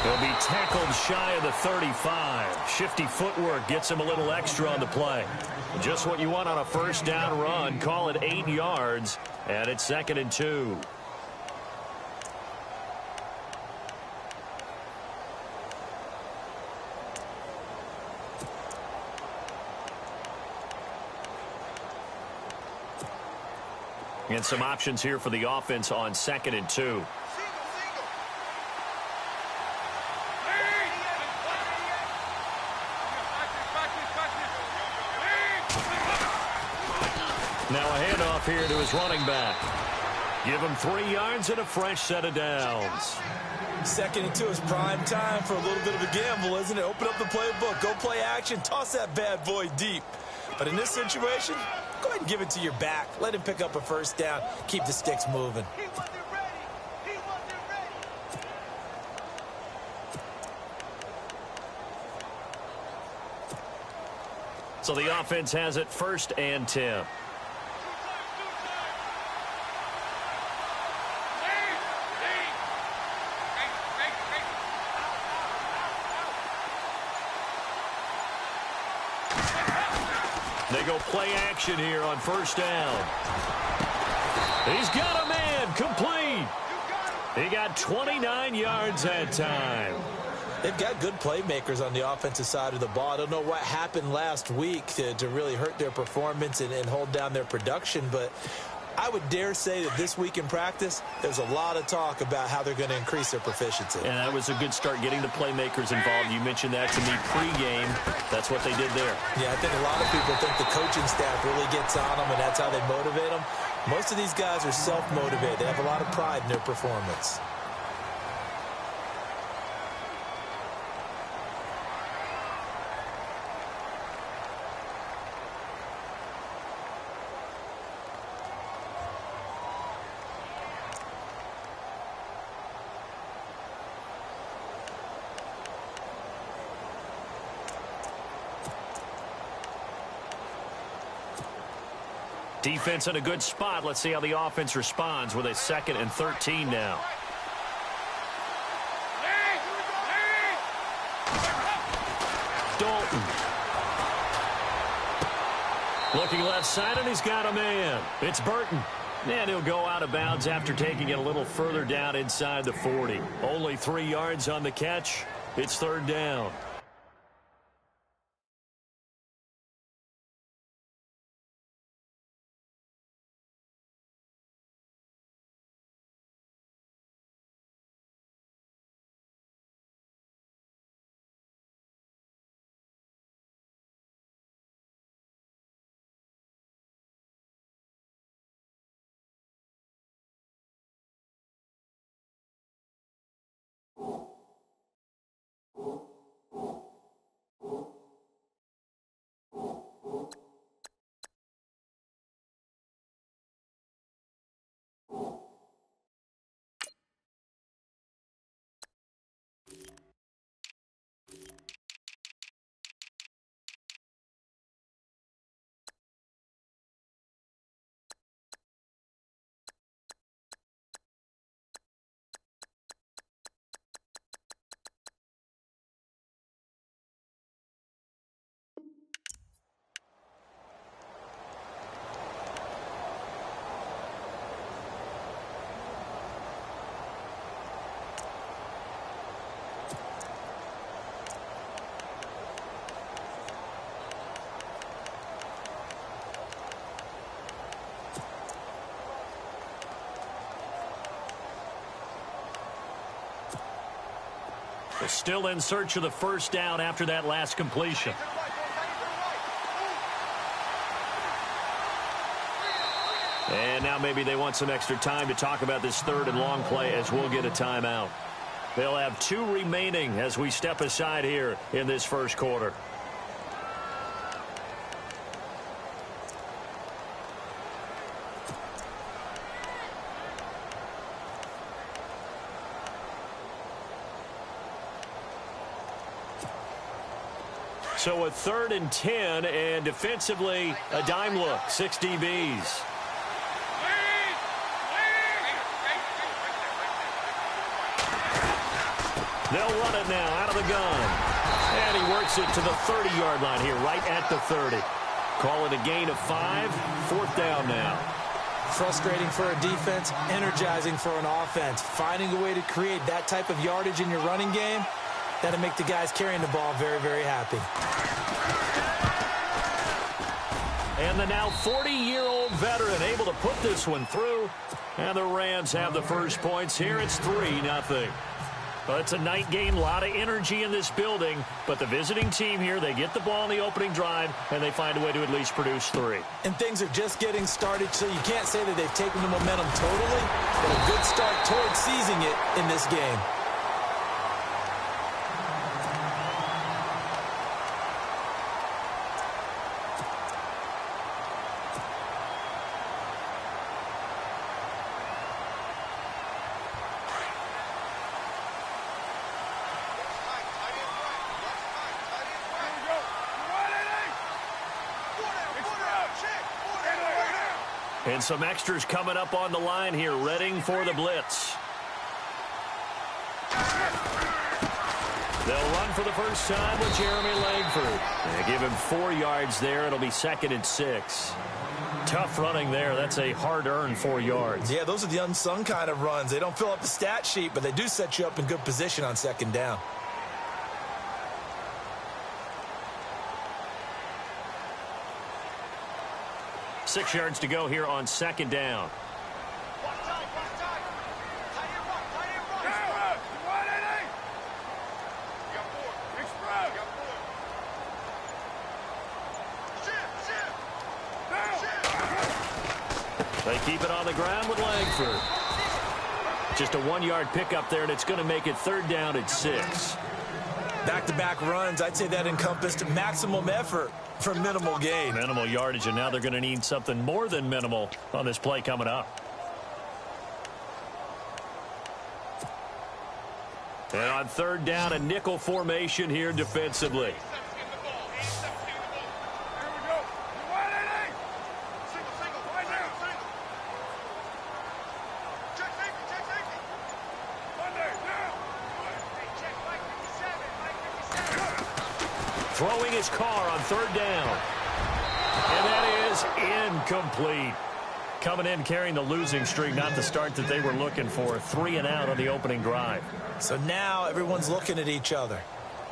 He'll be tackled shy of the 35. Shifty footwork gets him a little extra on the play. Just what you want on a first down run. Call it 8 yards, and it's 2nd and 2. And some options here for the offense on 2nd and 2. Now a handoff here to his running back. Give him 3 yards and a fresh set of downs. 2nd and 2 is prime time for a little bit of a gamble, isn't it? Open up the playbook, go play action, toss that bad boy deep. But in this situation, go ahead and give it to your back. Let him pick up a first down. Keep the sticks moving. He wasn't ready. He wasn't ready. So the offense has it 1st and 10. They go play action here on 1st down. He's got a man complete. He got 29 yards that time. They've got good playmakers on the offensive side of the ball. I don't know what happened last week to really hurt their performance and hold down their production, but I would dare say that this week in practice, there's a lot of talk about how they're going to increase their proficiency. And that was a good start, getting the playmakers involved. You mentioned that to me pregame. That's what they did there. Yeah, I think a lot of people think the coaching staff really gets on them, and that's how they motivate them. Most of these guys are self-motivated. They have a lot of pride in their performance. Defense in a good spot. Let's see how the offense responds with a 2nd and 13 now. Dalton. Looking left side, and he's got a man. It's Burton. And he'll go out of bounds after taking it a little further down inside the 40. Only 3 yards on the catch. It's 3rd down. They're still in search of the first down after that last completion. And now maybe they want some extra time to talk about this 3rd and long play, as we'll get a timeout. They'll have 2 remaining as we step aside here in this first quarter. So a 3rd and 10, and defensively a dime look, 6 DBs. They'll run it now out of the gun. And he works it to the 30-yard line here, right at the 30. Call it a gain of 5. 4th down now. Frustrating for a defense, energizing for an offense. Finding a way to create that type of yardage in your running game, that'll make the guys carrying the ball very, very happy. And the now 40-year-old veteran able to put this one through. And the Rams have the first points here. It's 3-0. Well, it's a night game, a lot of energy in this building, but the visiting team here, they get the ball in the opening drive, and they find a way to at least produce 3. And things are just getting started, so you can't say that they've taken the momentum totally, but a good start towards seizing it in this game. And some extras coming up on the line here, readying for the blitz. They'll run for the first time with Jeremy Langford. They give him 4 yards there. It'll be 2nd and 6. Tough running there. That's a hard-earned 4 yards. Yeah, those are the unsung kind of runs. They don't fill up the stat sheet, but they do set you up in good position on 2nd down. Six yards to go here on 2nd down. They keep it on the ground with Langford. Just a 1-yard pickup there, and it's going to make it 3rd down at 6. Back-to-back runs, I'd say that encompassed maximum effort for minimal gain. Minimal yardage, and now they're going to need something more than minimal on this play coming up. And on 3rd down, a nickel formation here defensively. Throwing his car on 3rd down. And that is incomplete. Coming in carrying the losing streak, not the start that they were looking for. 3 and out on the opening drive. So now everyone's looking at each other.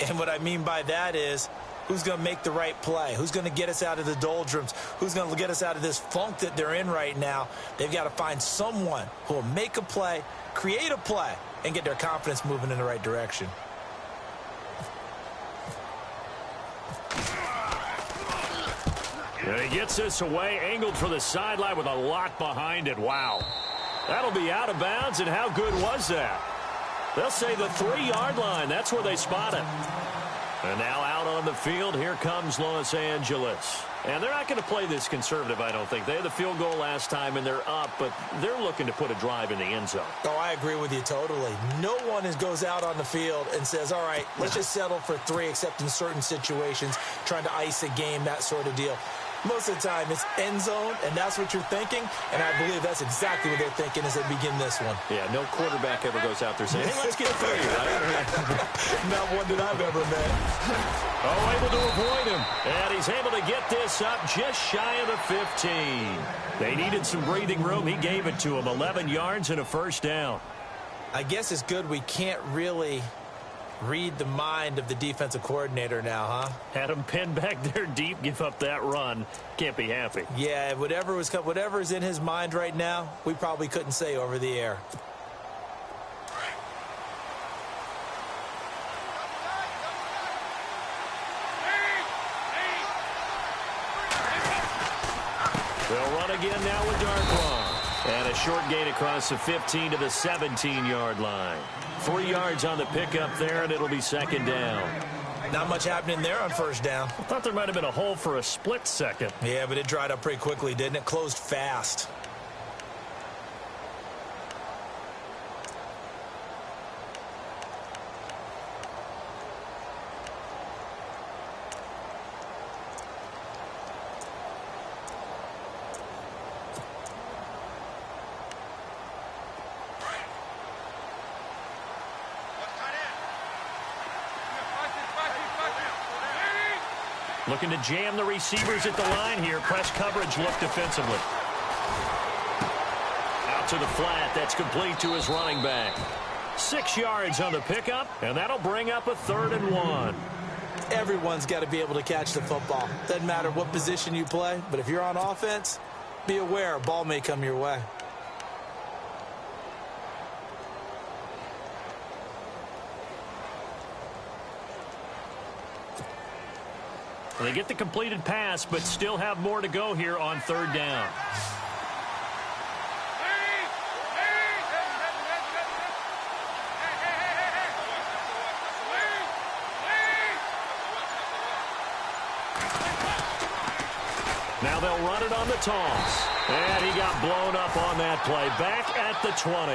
And what I mean by that is, who's going to make the right play? Who's going to get us out of the doldrums? Who's going to get us out of this funk that they're in right now? They've got to find someone who will make a play, create a play, and get their confidence moving in the right direction. And he gets this away, angled for the sideline with a lock behind it. Wow. That'll be out of bounds, and how good was that? They'll say the 3-yard line. That's where they spot it. And now out on the field, here comes Los Angeles. And they're not going to play this conservative, I don't think. They had the field goal last time, and they're up, but they're looking to put a drive in the end zone. Oh, I agree with you totally. No one goes out on the field and says, all right, let's just settle for 3, except in certain situations, trying to ice a game, that sort of deal. Most of the time, it's end zone, and that's what you're thinking, and I believe that's exactly what they're thinking as they begin this one. Yeah, no quarterback ever goes out there saying, hey, let's get 3, right? Not one that I've ever met. Oh, able to avoid him, and he's able to get this up just shy of the 15. They needed some breathing room. He gave it to him, 11 yards and a 1st down. I guess it's good we can't really read the mind of the defensive coordinator now, huh? Had him pinned back there deep, give up that run. Can't be happy. Yeah, whatever's in his mind right now, we probably couldn't say over the air. They'll run again now with Darkron. And a short gain across the 15 to the 17-yard line. 3 yards on the pickup there, and it'll be 2nd down. Not much happening there on 1st down. I thought there might have been a hole for a split second. Yeah, but it dried up pretty quickly, didn't it? Closed fast. Looking to jam the receivers at the line here. Press coverage look defensively. Out to the flat. That's complete to his running back. 6 yards on the pickup, and that'll bring up a 3rd and 1. Everyone's got to be able to catch the football. Doesn't matter what position you play, but if you're on offense, be aware a ball may come your way. They get the completed pass, but still have more to go here on 3rd down. Now they'll run it on the toss. And he got blown up on that play. Back at the 20.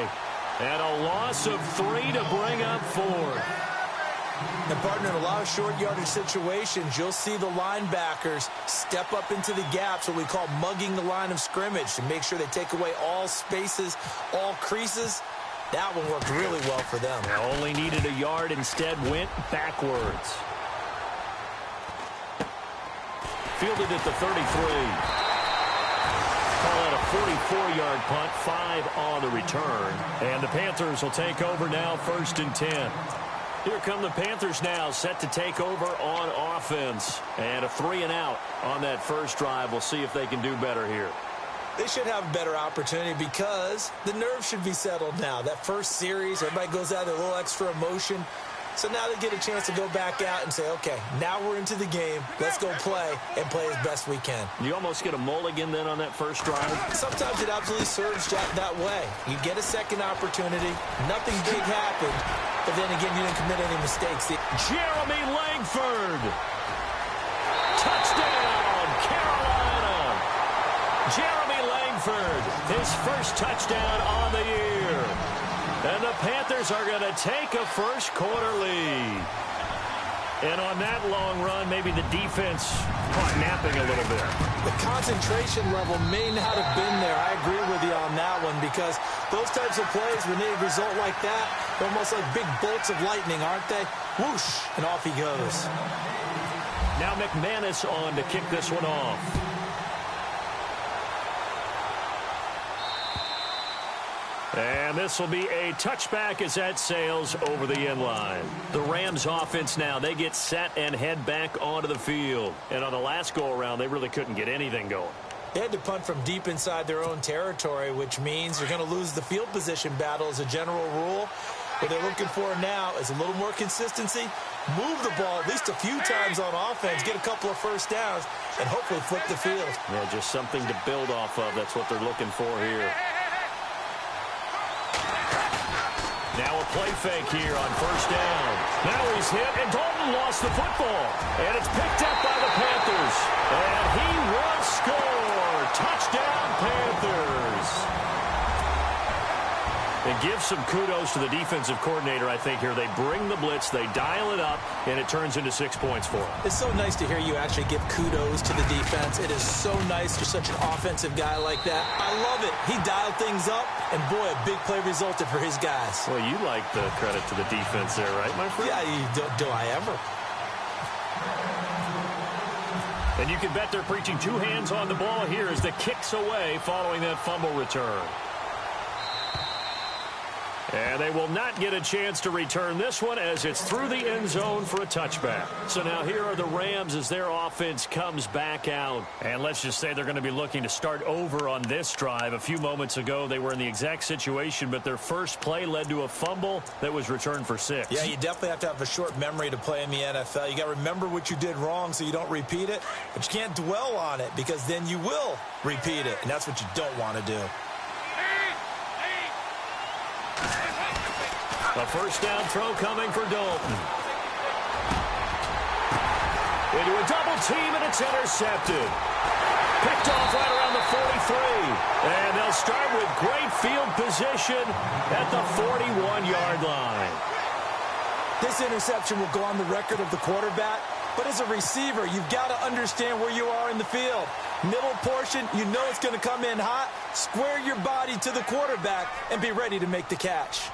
And a loss of 3 to bring up 4. And, partner, in a lot of short yardage situations, you'll see the linebackers step up into the gaps, what we call mugging the line of scrimmage, to make sure they take away all spaces, all creases. That one worked really well for them. Now only needed a yard, instead went backwards. Fielded at the 33. Call it a 44-yard punt, 5 on the return. And the Panthers will take over now, 1st and 10. Here come the Panthers now, set to take over on offense. And a 3-and-out on that first drive. We'll see if they can do better here. They should have a better opportunity because the nerves should be settled now. That first series, everybody goes out with a little extra emotion. So now they get a chance to go back out and say, okay, now we're into the game. Let's go play and play as best we can. You almost get a mulligan then on that first drive? Sometimes it absolutely serves that way. You get a second opportunity. Nothing big happened. But then again, you didn't commit any mistakes. Jeremy Langford. Touchdown, Carolina. Jeremy Langford, his first touchdown on the year. And the Panthers are going to take a first-quarter lead. And on that long run, maybe the defense caught napping a little bit. The concentration level may not have been there. I agree with you on that one because those types of plays, when they result like that, they're almost like big bolts of lightning, aren't they? Whoosh, and off he goes. Now McManus on to kick this one off. And this will be a touchback as that sails over the end line. The Rams offense now, they get set and head back onto the field. And on the last go-around, they really couldn't get anything going. They had to punt from deep inside their own territory, which means you're going to lose the field position battle as a general rule. What they're looking for now is a little more consistency, move the ball at least a few times on offense, get a couple of first downs, and hopefully flip the field. Yeah, just something to build off of. That's what they're looking for here. Now a play fake here on first down. Now he's hit, and Dalton lost the football. And it's picked up by the Panthers. And he will score. Touchdown, Panthers. And give some kudos to the defensive coordinator, I think, here. They bring the blitz, they dial it up, and it turns into 6 points for them. It's so nice to hear you actually give kudos to the defense. It is so nice. You're such an offensive guy like that. I love it. He dialed things up, and boy, a big play resulted for his guys. Well, you like the credit to the defense there, right, my friend? Yeah, do I ever? And you can bet they're preaching 2 hands on the ball here as the kick's away following that fumble return. And they will not get a chance to return this one as it's through the end zone for a touchback. So now here are the Rams as their offense comes back out. And let's just say they're going to be looking to start over on this drive. A few moments ago, they were in the exact situation, but their first play led to a fumble that was returned for 6. Yeah, you definitely have to have a short memory to play in the NFL. You got to remember what you did wrong so you don't repeat it, but you can't dwell on it because then you will repeat it, and that's what you don't want to do. A first down throw coming for Dalton. Into a double team, and it's intercepted. Picked off right around the 43. And they'll start with great field position at the 41-yard line. This interception will go on the record of the quarterback, but as a receiver, you've got to understand where you are in the field. Middle portion, you know it's going to come in hot. Square your body to the quarterback and be ready to make the catch.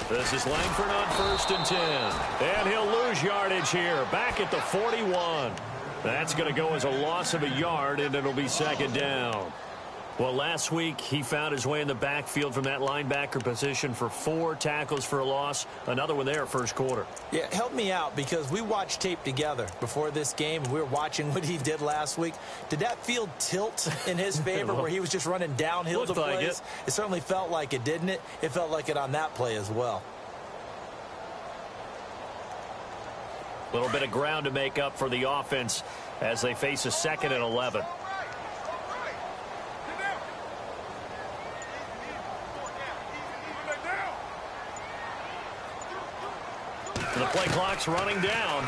This is Langford on 1st and 10. And he'll lose yardage here. Back at the 41. That's going to go as a loss of a yard, and it'll be 2nd down. Well, last week he found his way in the backfield from that linebacker position for 4 tackles for a loss. Another one there first quarter. Yeah, help me out, because we watched tape together before this game, and we were watching what he did last week. Did that field tilt in his favor where he was just running downhill to plays? Like it certainly felt like it, didn't it? It felt like it on that play as well. A little bit of ground to make up for the offense as they face a 2nd and 11. The play clock's running down.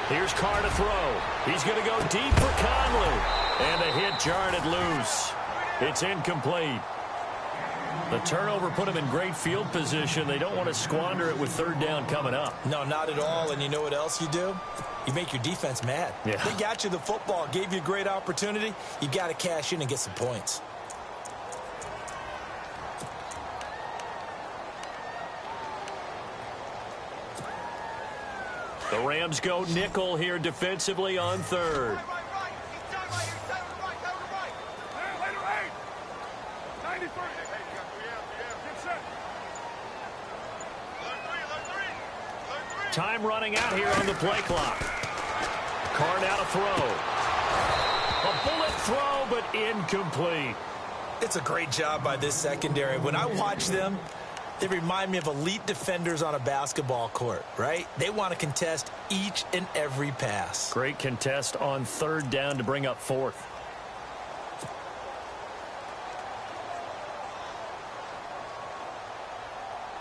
Here's Carr to throw. He's going to go deep for Conley. And the hit jarred it loose. It's incomplete. The turnover put him in great field position. They don't want to squander it with 3rd down coming up. No, not at all. And you know what else you do? You make your defense mad. Yeah. They got you the football, gave you a great opportunity. You got to cash in and get some points. The Rams go nickel here defensively on 3rd. Time running out here on the play clock. Carr now to throw. A bullet throw, but incomplete. It's a great job by this secondary. When I watch them, they remind me of elite defenders on a basketball court, right? They want to contest each and every pass. Great contest on 3rd down to bring up 4th.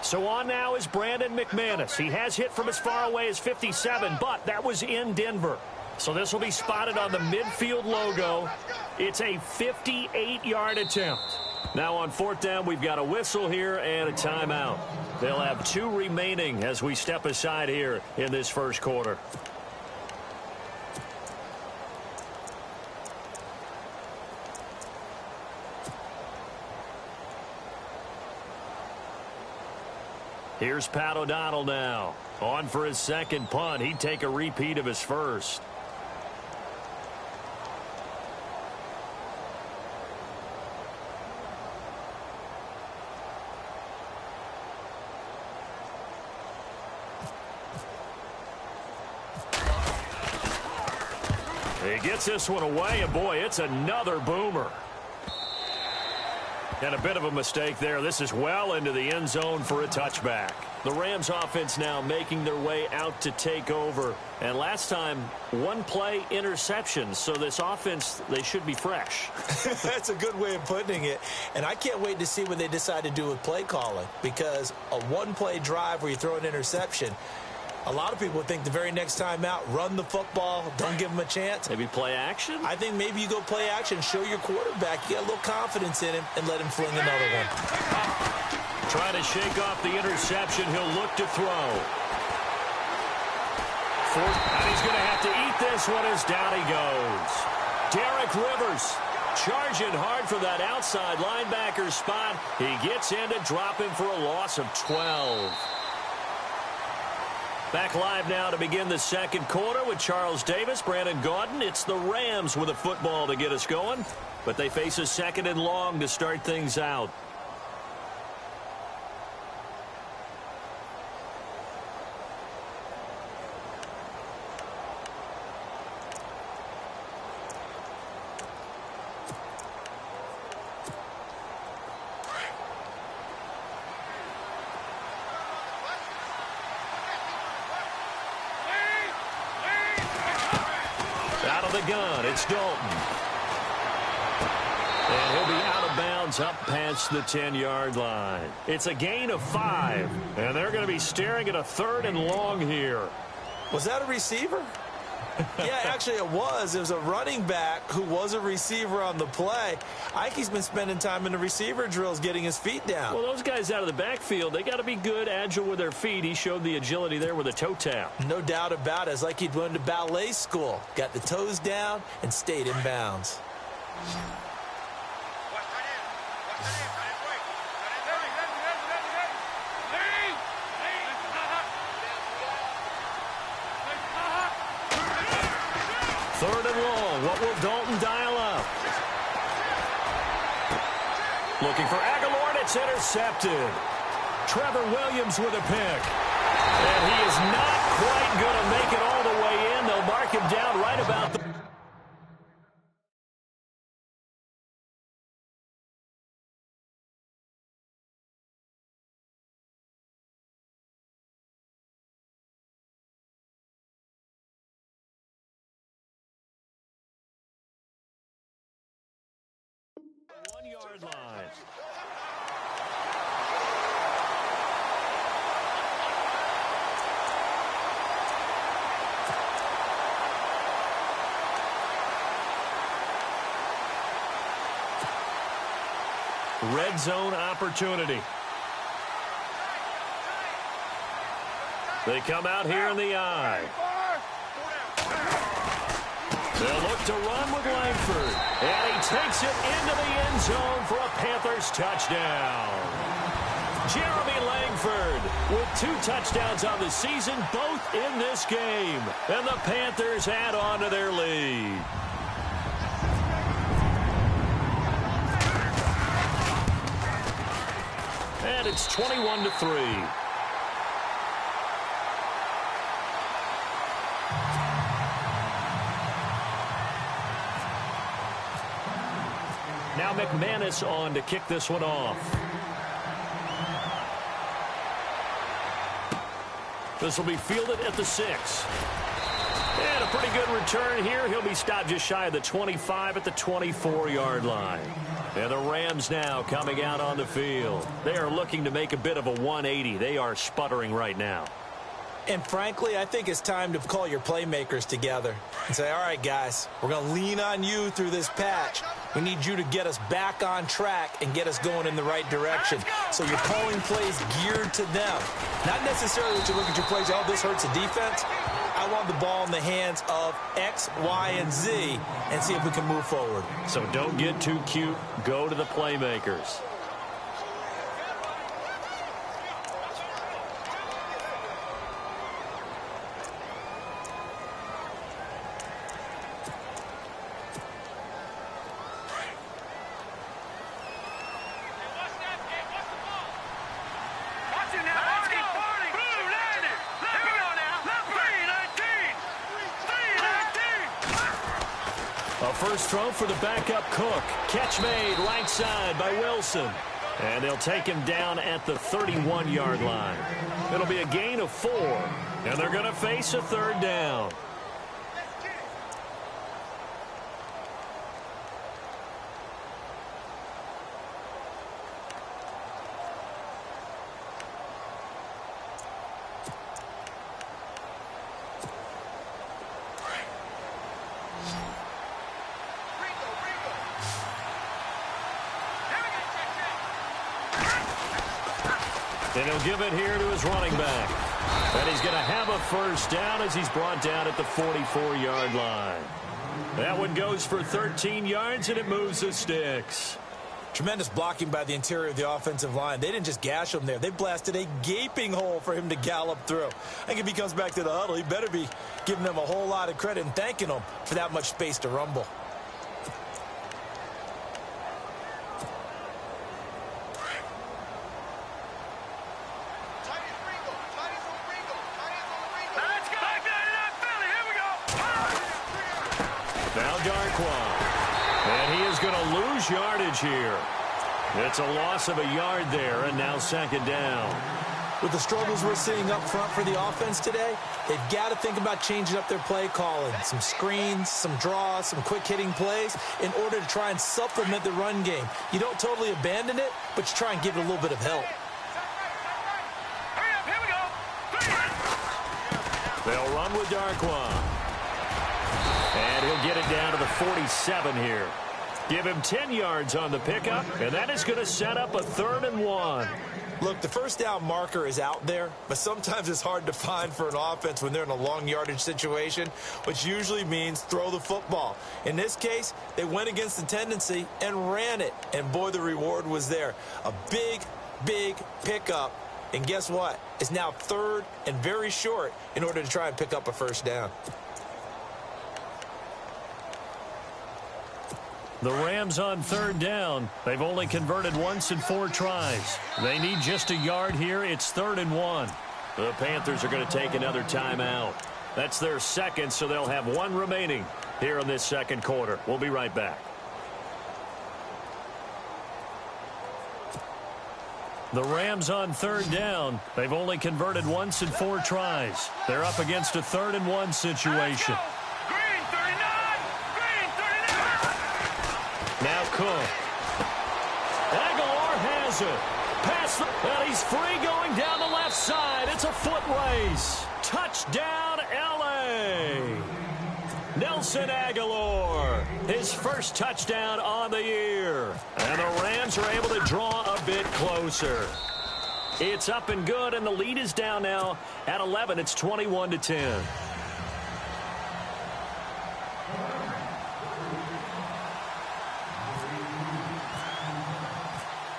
So on now is Brandon McManus. He has hit from as far away as 57, but that was in Denver. So this will be spotted on the midfield logo. It's a 58-yard attempt. Now on 4th down, we've got a whistle here and a timeout. They'll have 2 remaining as we step aside here in this first quarter. Here's Pat O'Donnell now. On for his 2nd punt. He'd take a repeat of his first. He gets this one away, and boy, it's another boomer. And a bit of a mistake there. This is well into the end zone for a touchback. The Rams offense now making their way out to take over. And last time, 1 play interception. So this offense, they should be fresh. That's a good way of putting it. And I can't wait to see what they decide to do with play calling. Because a 1-play drive where you throw an interception, a lot of people think the very next time out, run the football, don't give them a chance. Maybe play action? I think maybe you go play action, show your quarterback, you got a little confidence in him, and let him fling another one. Trying to shake off the interception. He'll look to throw. And he's going to have to eat this one as down he goes. Derek Rivers charging hard for that outside linebacker spot. He gets in to drop him for a loss of 12. Back live now to begin the second quarter with Charles Davis, Brandon Gaudin. It's the Rams with a football to get us going, but they face a 2nd and long to start things out. Out of the gun, it's Dalton. And he'll be out of bounds up past the 10-yard line. It's a gain of 5, and they're going to be staring at a 3rd and long here. Was that a receiver? Yeah, actually it was. It was a running back who was a receiver on the play. Ike's been spending time in the receiver drills getting his feet down. Well, those guys out of the backfield, they got to be good, agile with their feet. He showed the agility there with a toe tap. No doubt about it. It's like he'd went to ballet school. Got the toes down and stayed in bounds. Third and long. What will Dalton dial up? Looking for Aguilar, and it's intercepted. Trevor Williams with a pick. And he is not quite going to make it all the way in. They'll mark him down right about the... One-yard line. Red zone opportunity. They come out here in the eye. They'll look to run with Langford. And he takes it into the end zone for a Panthers touchdown. Jeremy Langford with 2 touchdowns on the season, both in this game. And the Panthers add on to their lead. And it's 21-3. Now McManus on to kick this one off. This will be fielded at the 6. And a pretty good return here. He'll be stopped just shy of the 25 at the 24-yard line. And the Rams now coming out on the field. They are looking to make a bit of a 180. They are sputtering right now. And frankly, I think it's time to call your playmakers together and say, all right, guys, we're going to lean on you through this patch. We need you to get us back on track and get us going in the right direction. So you're calling plays geared to them. Not necessarily that you look at your plays, oh, this hurts the defense. I want the ball in the hands of X, Y, and Z and see if we can move forward. So don't get too cute. Go to the playmakers. First throw for the backup Cook. Catch made right side by Wilson. And they'll take him down at the 31-yard line. It'll be a gain of 4. And they're going to face a third down. And he'll give it here to his running back. And he's going to have a first down as he's brought down at the 44-yard line. That one goes for 13 yards, and it moves the sticks. Tremendous blocking by the interior of the offensive line. They didn't just gash him there. They blasted a gaping hole for him to gallop through. I think if he comes back to the huddle, he better be giving them a whole lot of credit and thanking them for that much space to rumble. And he is going to lose yardage here. It's a loss of a yard there, and now second down. With the struggles we're seeing up front for the offense today, they've got to think about changing up their play calling. Some screens, some draws, some quick-hitting plays in order to try and supplement the run game. You don't totally abandon it, but you try and give it a little bit of help. They'll run with Darquan. And he'll get it down to the 47 here. Give him 10 yards on the pickup, and that is going to set up a 3rd and 1. Look, the first down marker is out there, but sometimes it's hard to find for an offense when they're in a long yardage situation, which usually means throw the football. In this case, they went against the tendency and ran it, and boy, the reward was there. A big, big pickup, and guess what? It's now 3rd and very short in order to try and pick up a first down. The Rams on third down. They've only converted once in 4 tries. They need just a yard here. It's 3rd and 1. The Panthers are going to take another timeout. That's their second, so they'll have 1 remaining here in this second quarter. We'll be right back. The Rams on third down. They've only converted once in 4 tries. They're up against a 3rd and 1 situation. Green 39! Green 39! Now Cook. Aguilar has it. Pass, and he's free going down the left side. It's a foot race. Touchdown, L.A. Nelson Aguilar, his first touchdown on the year. And the Rams are able to draw a bit closer. It's up and good, and the lead is down now at 11. It's 21-10.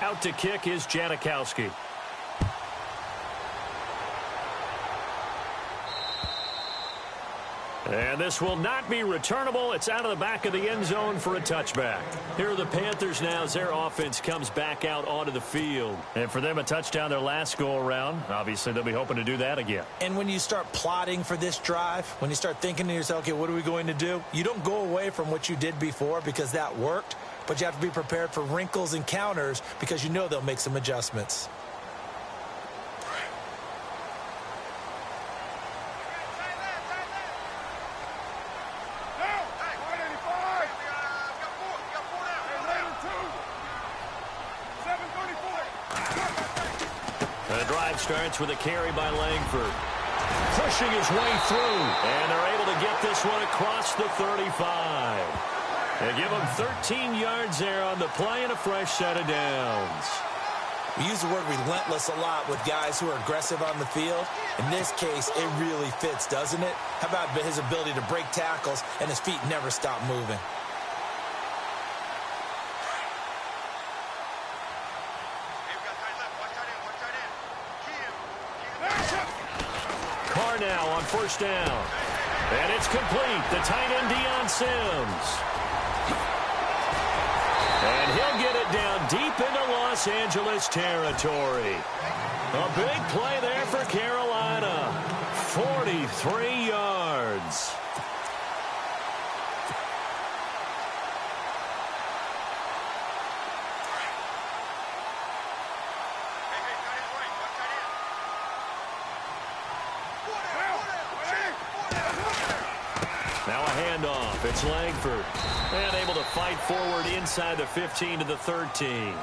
Out to kick is Janikowski. And this will not be returnable. It's out of the back of the end zone for a touchback. Here are the Panthers now as their offense comes back out onto the field. And for them, a touchdown their last go-around. Obviously, they'll be hoping to do that again. And when you start plotting for this drive, when you start thinking to yourself, okay, what are we going to do? You don't go away from what you did before because that worked, but you have to be prepared for wrinkles and counters because you know they'll make some adjustments. The drive starts with a carry by Langford. Pushing his way through. And they're able to get this one across the 35. They give him 13 yards there on the play and a fresh set of downs. We use the word relentless a lot with guys who are aggressive on the field. In this case, it really fits, doesn't it? How about his ability to break tackles and his feet never stop moving? Carr now on first down. And it's complete. The tight end, Deion Sims. And he'll get it down deep into Los Angeles territory. A big play there for Carolina. 43 yards. Now a handoff. It's Langford. And able to fight forward inside the 15 to the 13.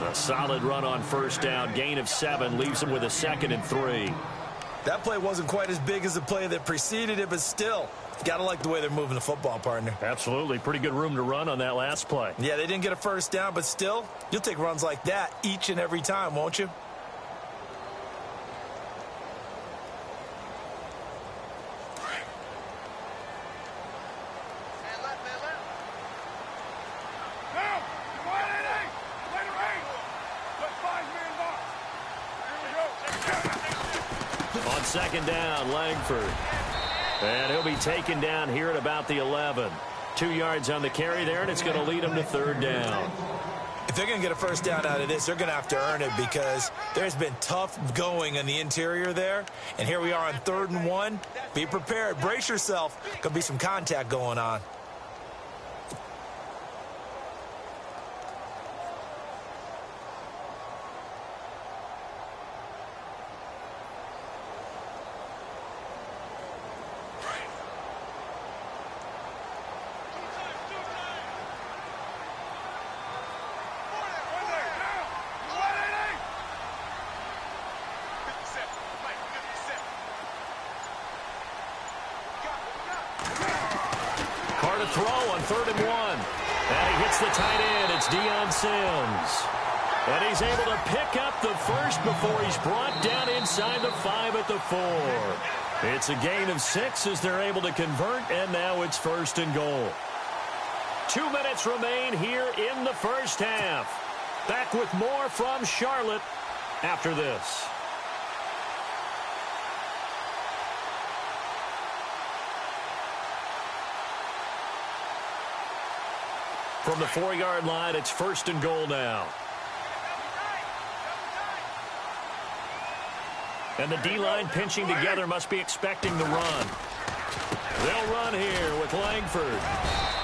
A solid run on first down. Gain of 7 leaves him with a 2nd and 3. That play wasn't quite as big as the play that preceded it, but still, got to like the way they're moving the football, partner. Absolutely. Pretty good room to run on that last play. Yeah, they didn't get a first down, but still, you'll take runs like that each and every time, won't you? On second down, Langford. And he'll be taken down here at about the 11. 2 yards on the carry there, and it's going to lead him to 3rd down. If they're going to get a first down out of this, they're going to have to earn it because there's been tough going in the interior there. And here we are on 3rd and 1. Be prepared. Brace yourself. Going to be some contact going on. Throw on 3rd and 1. And he hits the tight end. It's Deion Sims. And he's able to pick up the first before he's brought down inside the 5 at the 4. It's a gain of 6 as they're able to convert, and now it's 1st and goal. 2 minutes remain here in the first half. Back with more from Charlotte after this. From the 4-yard line, it's 1st and goal now. And the D-line pinching together must be expecting the run. They'll run here with Langford.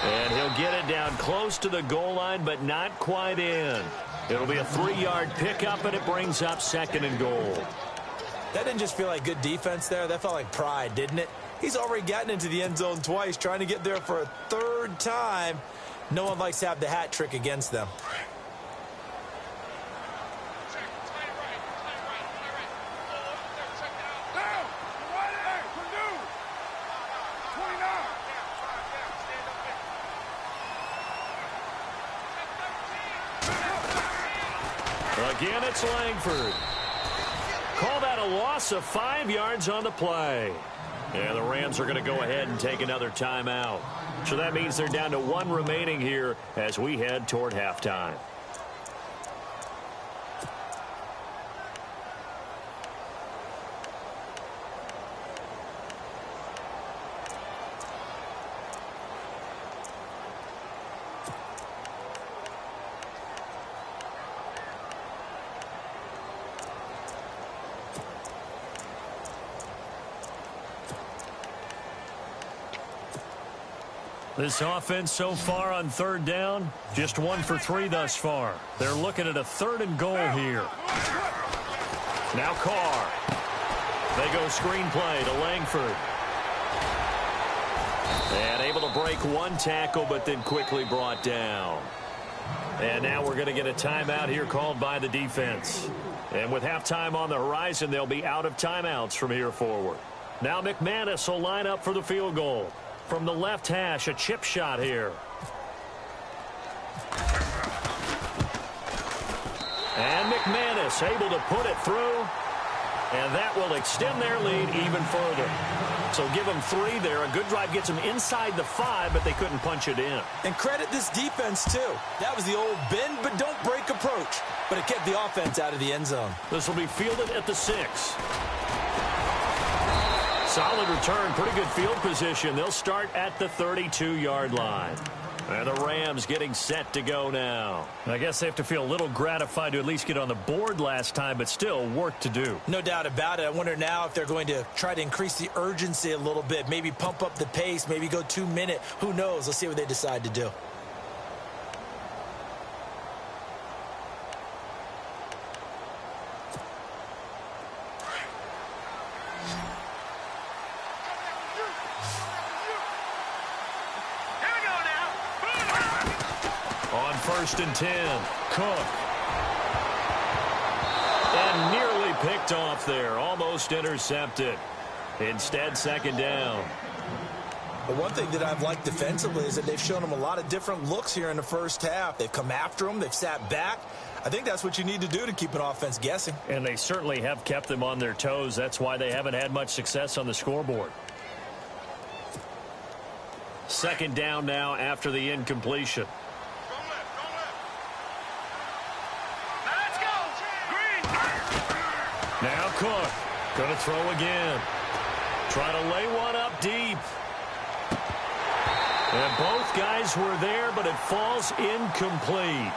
And he'll get it down close to the goal line, but not quite in. It'll be a 3-yard pickup, and it brings up 2nd and goal. That didn't just feel like good defense there. That felt like pride, didn't it? He's already gotten into the end zone twice, trying to get there for a 3rd time. No one likes to have the hat trick against them. Again, it's Langford. Call that a loss of 5 yards on the play. And the Rams are going to go ahead and take another timeout. So that means they're down to 1 remaining here as we head toward halftime. This offense so far on 3rd down, just 1 for 3 thus far. They're looking at a 3rd and goal here. Now Carr. They go screenplay to Langford. And able to break 1 tackle, but then quickly brought down. And now we're going to get a timeout here called by the defense. And with halftime on the horizon, they'll be out of timeouts from here forward. Now McManus will line up for the field goal. From the left hash, a chip shot here. And McManus able to put it through. And that will extend their lead even further. So give them 3 there. A good drive gets them inside the 5, but they couldn't punch it in. And credit this defense, too. That was the old bend but don't break approach. But it kept the offense out of the end zone. This will be fielded at the 6. Solid return, pretty good field position. They'll start at the 32-yard line. And the Rams getting set to go now. I guess they have to feel a little gratified to at least get on the board last time, but still work to do. No doubt about it. I wonder now if they're going to try to increase the urgency a little bit, maybe pump up the pace, maybe go 2-minute. Who knows? Let's see what they decide to do. On 1st and 10, Cook. And nearly picked off there, almost intercepted. Instead, 2nd down. But one thing that I've liked defensively is that they've shown them a lot of different looks here in the first half. They've come after them. They've sat back. I think that's what you need to do to keep an offense guessing. And they certainly have kept them on their toes. That's why they haven't had much success on the scoreboard. 2nd down now after the incompletion. Now Cook, going to throw again. Try to lay one up deep. And both guys were there, but it falls incomplete.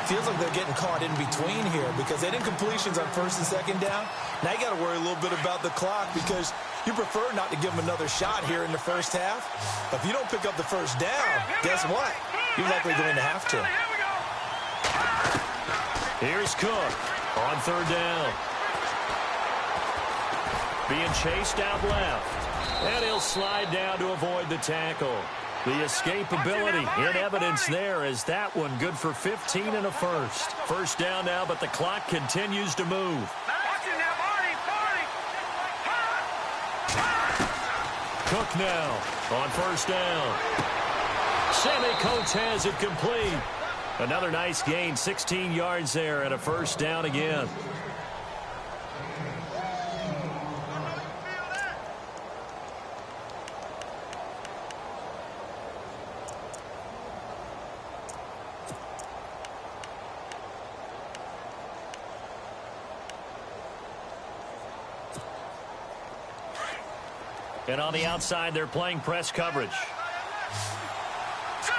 Feels like they're getting caught in between here because they didn't completions on 1st and 2nd down. Now you got to worry a little bit about the clock because you prefer not to give them another shot here in the first half. But if you don't pick up the 1st down, guess what? You're likely going to have to. Here's Cook on 3rd down. Being chased out left. And he'll slide down to avoid the tackle. The escapability in evidence there as that one good for 15 and a first. 1st down now, but the clock continues to move. Cook now on 1st down. Sammy Coates has it complete. Another nice gain, 16 yards there and a 1st down again. And on the outside, they're playing press coverage. Set,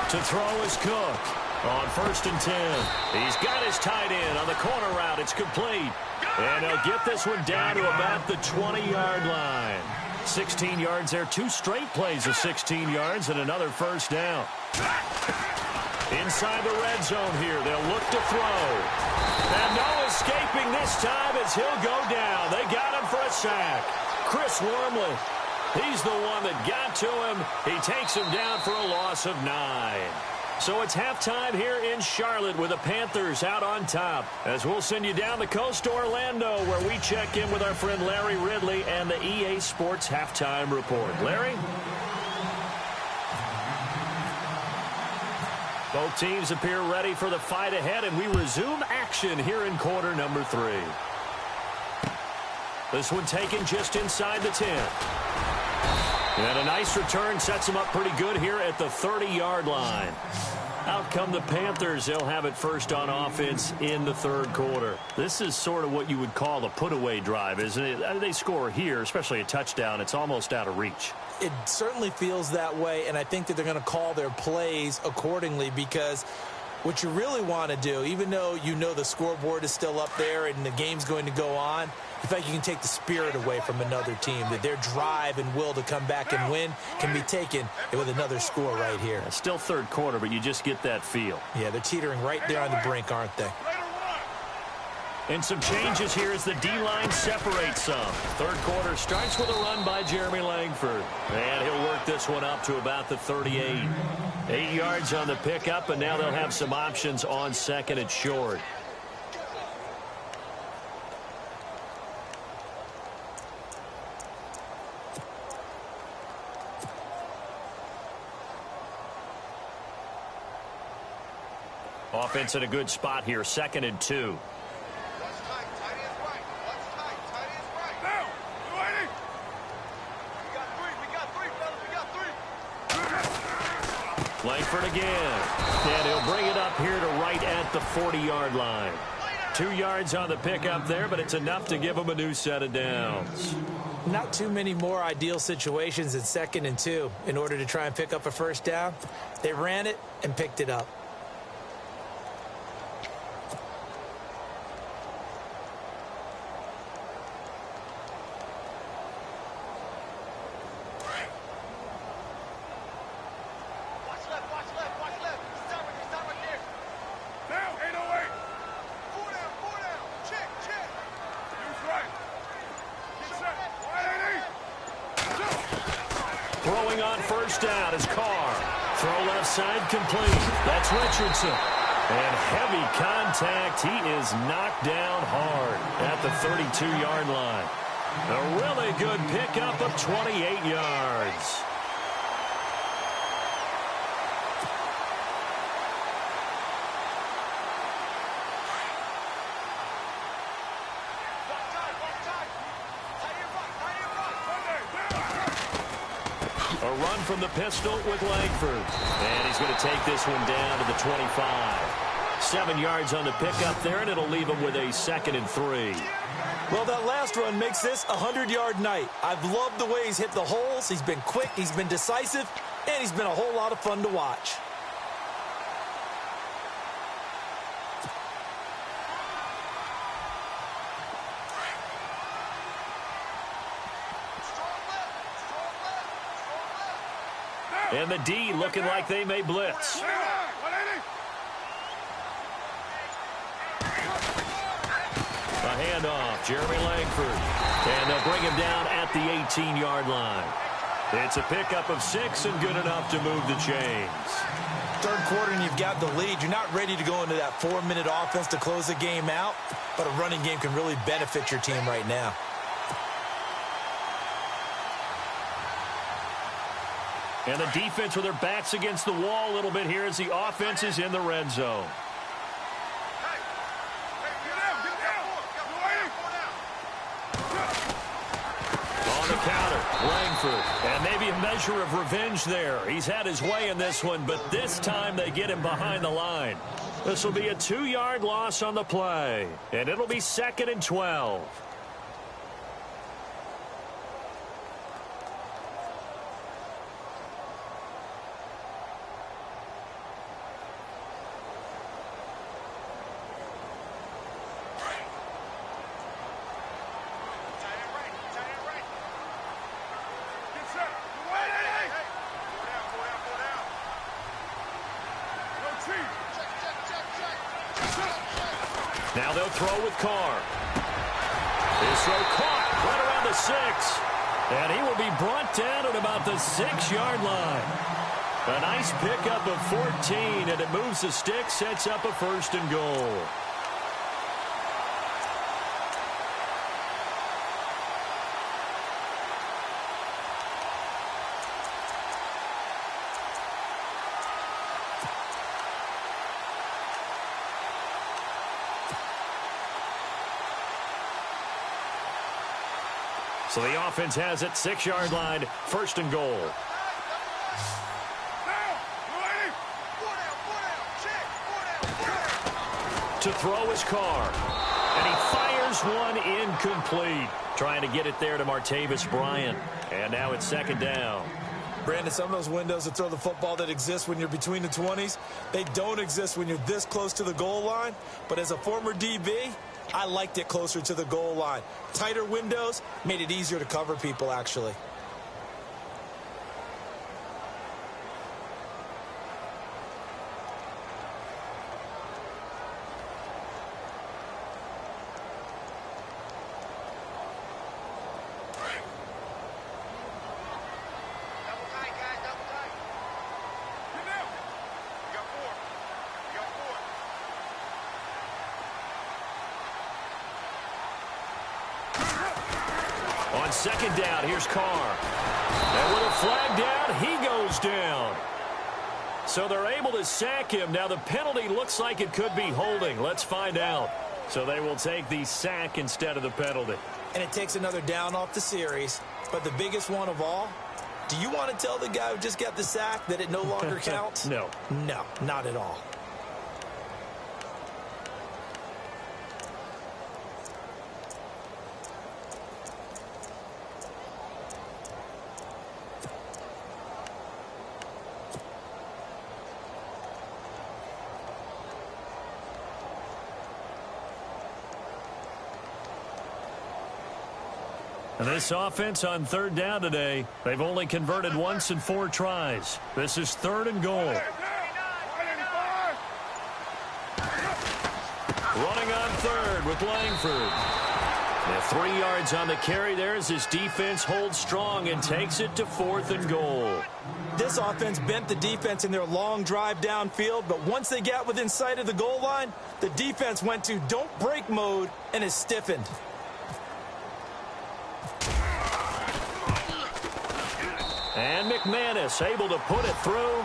To throw is Cook. On 1st and 10. He's got his tight end on the corner route. It's complete. And he'll get this one down to about the 20-yard line. 16 yards there. 2 straight plays of 16 yards and another first down. Inside the red zone here. They'll look to throw. And no escaping this time as he'll go down. They got him for a sack. Chris Wormley. He's the one that got to him. He takes him down for a loss of 9. So it's halftime here in Charlotte with the Panthers out on top. As we'll send you down the coast to Orlando where we check in with our friend Larry Ridley and the EA Sports Halftime Report. Larry? Both teams appear ready for the fight ahead, and we resume action here in quarter number 3. This one taken just inside the 10. And a nice return sets him up pretty good here at the 30-yard line. Out come the Panthers. They'll have it first on offense in the 3rd quarter. This is sort of what you would call a put-away drive, isn't it? They score here, especially a touchdown. It's almost out of reach. It certainly feels that way, and I think that they're going to call their plays accordingly because what you really want to do, even though you know the scoreboard is still up there and the game's going to go on, in fact, you can take the spirit away from another team, that their drive and will to come back and win can be taken with another score right here. It's still 3rd quarter, but you just get that feel. Yeah, they're teetering right there on the brink, aren't they? And some changes here as the D-line separates some. 3rd quarter starts with a run by Jeremy Langford. And he'll work this one up to about the 38. 8 yards on the pickup, and now they'll have some options on 2nd and short. Offense in a good spot here, 2nd and 2. Langford again. And he'll bring it up here to right at the 40-yard line. 2 yards on the pickup there, but it's enough to give him a new set of downs. Not too many more ideal situations in 2nd and 2 in order to try and pick up a first down. They ran it and picked it up. Throwing on first down is Carr. Throw left side complete. That's Richardson. And heavy contact. He is knocked down hard at the 32-yard line. A really good pickup of 28 yards. A run from the pistol with Langford. And he's going to take this one down to the 25. 7 yards on the pickup there, and it'll leave him with a 2nd and 3. Well, that last run makes this a 100-yard night. I've loved the way he's hit the holes. He's been quick, he's been decisive, and he's been a whole lot of fun to watch. And the D looking like they may blitz. A handoff, Jeremy Langford. And they'll bring him down at the 18-yard line. It's a pickup of 6 and good enough to move the chains. 3rd quarter and you've got the lead. You're not ready to go into that 4-minute offense to close the game out, but a running game can really benefit your team right now. And the defense with their backs against the wall a little bit here as the offense is in the red zone. On the counter, Langford. And maybe a measure of revenge there. He's had his way in this one, but this time they get him behind the line. This will be a 2-yard loss on the play. And it'll be 2nd and 12. Now they'll throw with Carr. His throw caught right around the 6. And he will be brought down at about the 6-yard line. A nice pickup of 14, and it moves the stick, sets up a 1st and goal. So the offense has it, 6-yard line, 1st and goal. To throw his Carr. And he fires one incomplete. Trying to get it there to Martavis Bryant. And now it's 2nd down. Brandon, some of those windows to throw the football that exist when you're between the 20s, they don't exist when you're this close to the goal line. But as a former DB, I liked it closer to the goal line. Tighter windows made it easier to cover people, actually. On 2nd down, here's Carr. And with a flag down, he goes down. So they're able to sack him. Now the penalty looks like it could be holding. Let's find out. So they will take the sack instead of the penalty. And it takes another down off the series. But the biggest one of all, do you want to tell the guy who just got the sack that it no longer counts? No. No, not at all. And this offense on 3rd down today, they've only converted once in 4 tries. This is 3rd and goal. Running on 3rd with Langford. Now 3 yards on the carry there as his defense holds strong and takes it to 4th and goal. This offense bent the defense in their long drive downfield, but once they got within sight of the goal line, the defense went to don't break mode and is stiffened. And McManus able to put it through,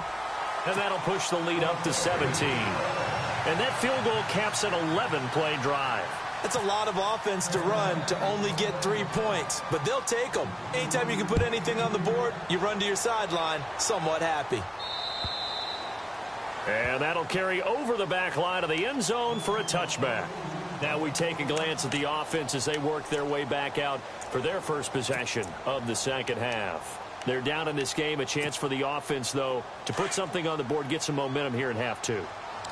and that'll push the lead up to 17. And that field goal caps an 11-play drive. It's a lot of offense to run to only get 3 points, but they'll take them. Anytime you can put anything on the board, you run to your sideline somewhat happy. And that'll carry over the back line of the end zone for a touchback. Now we take a glance at the offense as they work their way back out for their first possession of the 2nd half. They're down in this game. A chance for the offense, though, to put something on the board, get some momentum here in half 2.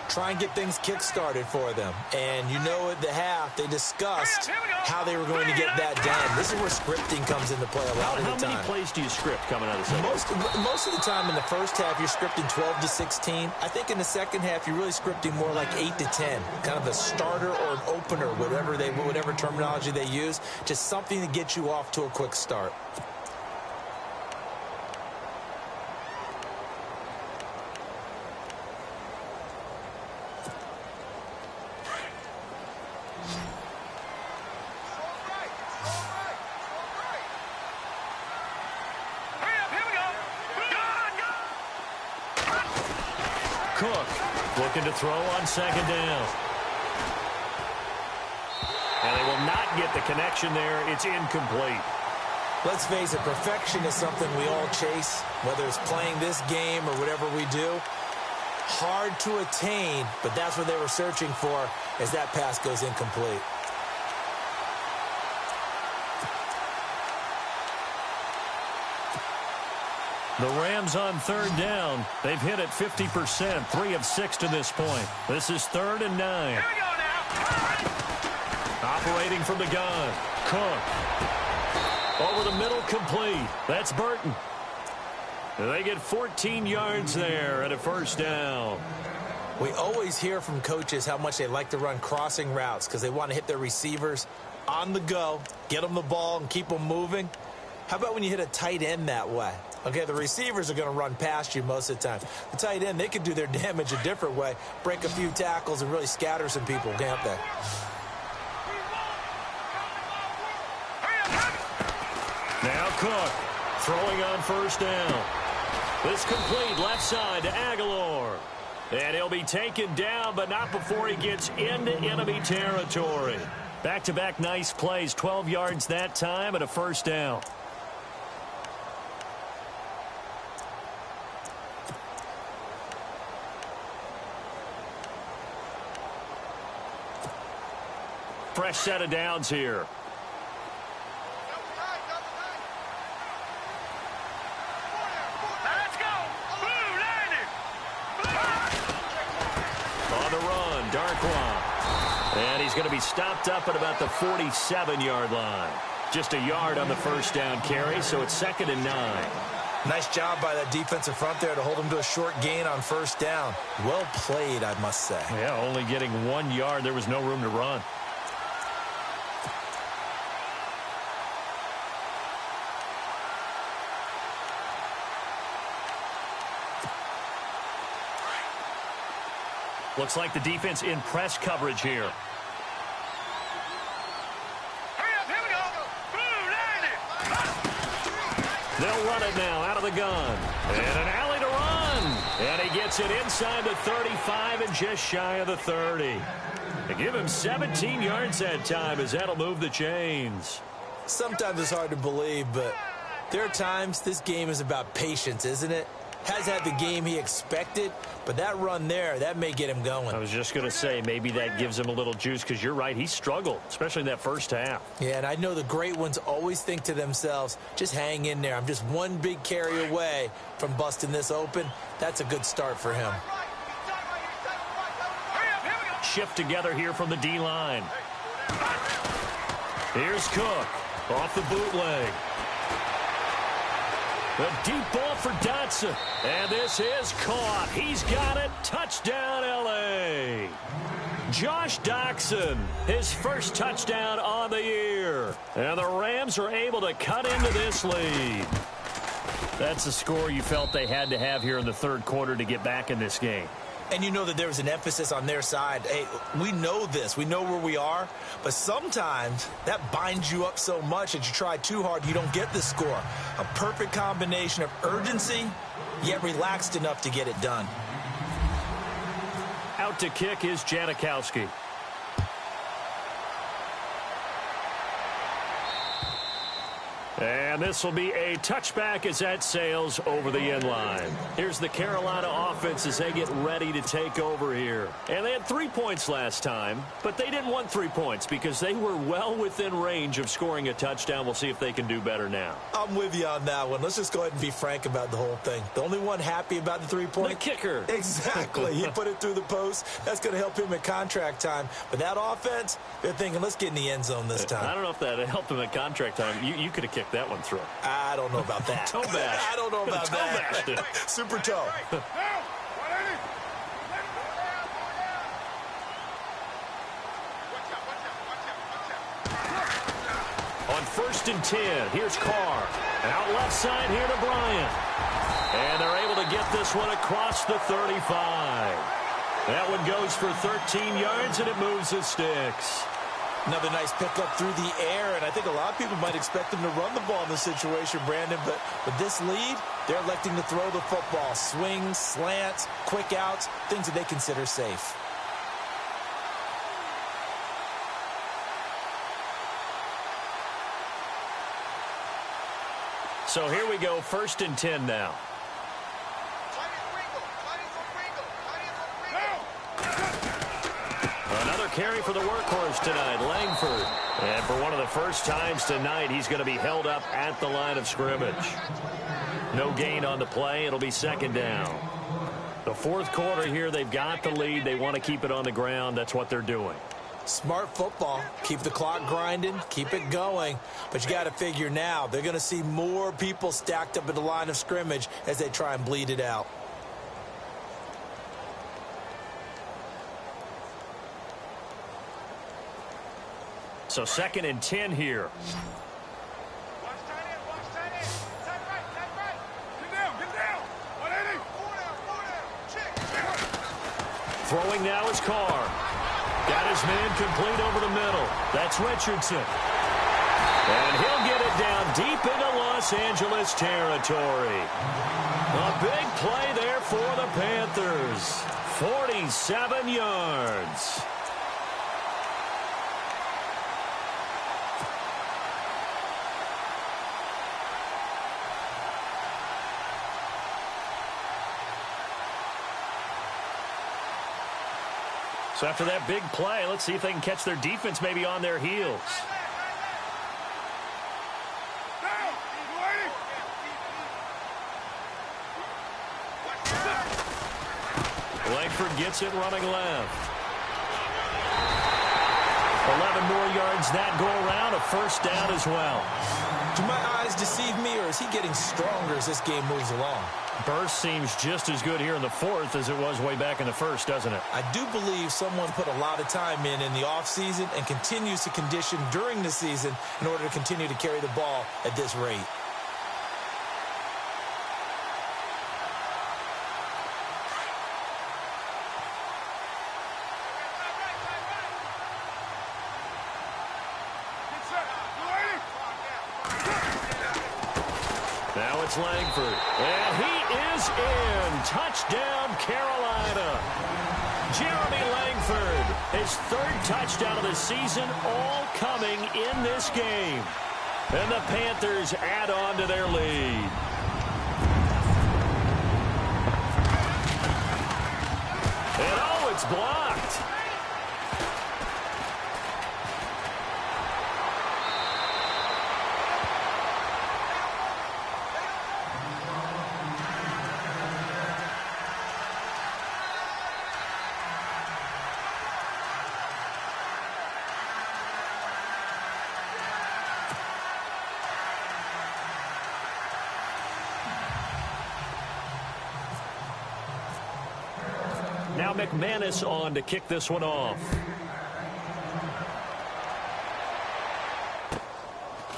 Try and get things kick-started for them. And you know at the half, they discussed how they were going to get that done. This is where scripting comes into play a lot of the time. How many plays do you script coming out of the second? Most of the time in the first half, you're scripting 12 to 16. I think in the second half, you're really scripting more like 8 to 10. Kind of a starter or an opener, whatever terminology they use. Just something to get you off to a quick start. Cook looking to throw on 2nd down. And they will not get the connection there. It's incomplete. Let's face it, perfection is something we all chase, whether it's playing this game or whatever we do. Hard to attain, but that's what they were searching for as that pass goes incomplete. The Rams on 3rd down. They've hit it 50%, 3 of 6 to this point. This is 3rd and 9. Here we go now. Operating from the gun. Cook. Over the middle, complete. That's Burton. They get 14 yards there at a 1st down. We always hear from coaches how much they like to run crossing routes because they want to hit their receivers on the go, get them the ball, and keep them moving. How about when you hit a tight end that way? Okay, the receivers are going to run past you most of the time. The tight end, they can do their damage a different way, break a few tackles, and really scatter some people, can't they? Now Cook throwing on first down. This complete left side to Aguilar. And he'll be taken down, but not before he gets into enemy territory. Back-to-back nice plays, 12 yards that time and a first down. Fresh set of downs here. Let's go. Blue landed. On the run, Darkwa. And he's going to be stopped up at about the 47-yard line. Just a yard on the first down carry, so it's 2nd and 9. Nice job by that defensive front there to hold him to a short gain on first down. Well played, I must say. Yeah, only getting 1 yard. There was no room to run. Looks like the defense in press coverage here. Hurry up, here we go. Blue landed. They'll run it now out of the gun. And an alley to run. And he gets it inside the 35 and just shy of the 30. They give him 17 yards that time as that'll move the chains. Sometimes it's hard to believe, but there are times this game is about patience, isn't it? Has had the game he expected, but that run there, that may get him going. I was just going to say, maybe that gives him a little juice because you're right, he struggled, especially in that first half. Yeah, and I know the great ones always think to themselves, just hang in there. I'm just one big carry away from busting this open. That's a good start for him. Hurry up, here we go. Shift together here from the D-line. Here's Cook off the bootleg. A deep ball for Dotson. And this is caught. He's got it. Touchdown, L.A. Josh Doctson, his first touchdown on the year. And the Rams are able to cut into this lead. That's the score you felt they had to have here in the third quarter to get back in this game. And you know that there was an emphasis on their side. Hey, we know this. We know where we are. But sometimes that binds you up so much that you try too hard, you don't get the score. A perfect combination of urgency, yet relaxed enough to get it done. Out to kick is Janikowski. And this will be a touchback as that sails over the end line. Here's the Carolina offense as they get ready to take over here. And they had 3 points last time, but they didn't want 3 points because they were well within range of scoring a touchdown. We'll see if they can do better now. I'm with you on that one. Let's just go ahead and be frank about the whole thing. The only one happy about the 3-point? The kicker. Exactly. He put it through the post. That's going to help him at contract time. But that offense, they're thinking, let's get in the end zone this time. I don't know if that helped him at contract time. You could have kicked that one through. I don't know about that. Toe bash. I don't know about Toe that. bashed it. Super toe. On 1st and 10, here's Carr. Out left side here to Bryant. And they're able to get this one across the 35. That one goes for 13 yards, and it moves the sticks. Another nice pickup through the air, and I think a lot of people might expect them to run the ball in this situation, Brandon, but with this lead, they're electing to throw the football. Swings, slants, quick outs, things that they consider safe. So here we go, 1st and 10 now. Another carry for the workhorse tonight, Langford. And for one of the first times tonight, he's going to be held up at the line of scrimmage. No gain on the play. It'll be 2nd down. The 4th quarter here, they've got the lead. They want to keep it on the ground. That's what they're doing. Smart football. Keep the clock grinding. Keep it going. But you got to figure now, they're going to see more people stacked up at the line of scrimmage as they try and bleed it out. So 2nd and 10 here. Watch tight end. Watch tight end. Tight right. Tight right. Get down. Get down. 180. Pull down. Check. Throwing now is Carr. Got his man complete over the middle. That's Richardson. And he'll get it down deep into Los Angeles territory. A big play there for the Panthers. 47 yards. So after that big play, let's see if they can catch their defense maybe on their heels. Langford gets it running left. 11 more yards that go around, a first down as well. Do my eyes deceive me, or is he getting stronger as this game moves along? Burst seems just as good here in the 4th as it was way back in the 1st, doesn't it? I do believe someone put a lot of time in the offseason and continues to condition during the season in order to continue to carry the ball at this rate. Now it's Langford. And he is in. Touchdown, Carolina. Jeremy Langford, his 3rd touchdown of the season, all coming in this game. And the Panthers add on to their lead. And oh, it's blocked. Now McManus on to kick this one off.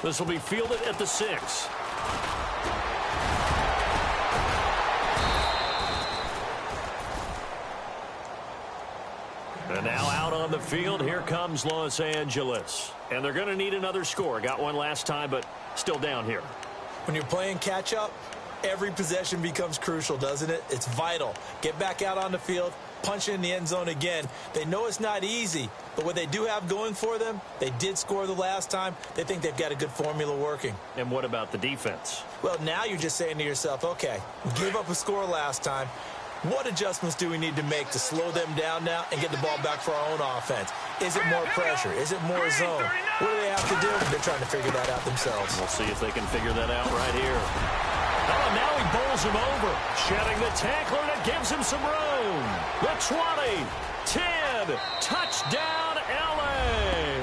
This will be fielded at the 6. And now out on the field, here comes Los Angeles. And they're going to need another score. Got one last time, but still down here. When you're playing catch-up, every possession becomes crucial, doesn't it? It's vital. Get back out on the field, punch it in the end zone again. They know it's not easy, but what they do have going for them, they did score the last time. They think they've got a good formula working. And what about the defense? Well, now you're just saying to yourself, okay, we gave up a score last time. What adjustments do we need to make to slow them down now and get the ball back for our own offense? Is it more pressure? Is it more zone? What do they have to do? They're trying to figure that out themselves. We'll see if they can figure that out right here. Oh, now he bowls him over. Shedding the tackler that gives him some room. The 20, 10, touchdown LA.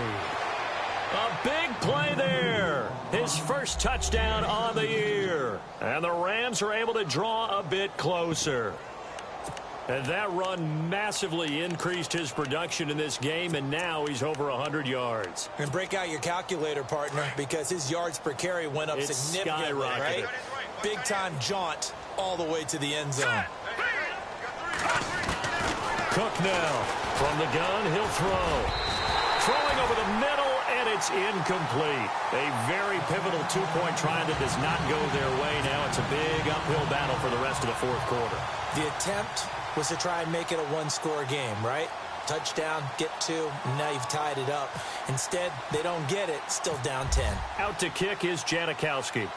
A big play there. His first touchdown on the year. And the Rams are able to draw a bit closer. And that run massively increased his production in this game, and now he's over 100 yards. And break out your calculator, partner, because his yards per carry went up significantly, right? Big-time jaunt all the way to the end zone. Cook now. From the gun, he'll throw. Throwing over the middle, and it's incomplete. A very pivotal two-point try that does not go their way. Now it's a big uphill battle for the rest of the 4th quarter. The attempt was to try and make it a one-score game, right? Touchdown, get 2, and now you've tied it up. Instead, they don't get it, still down 10. Out to kick is Janikowski.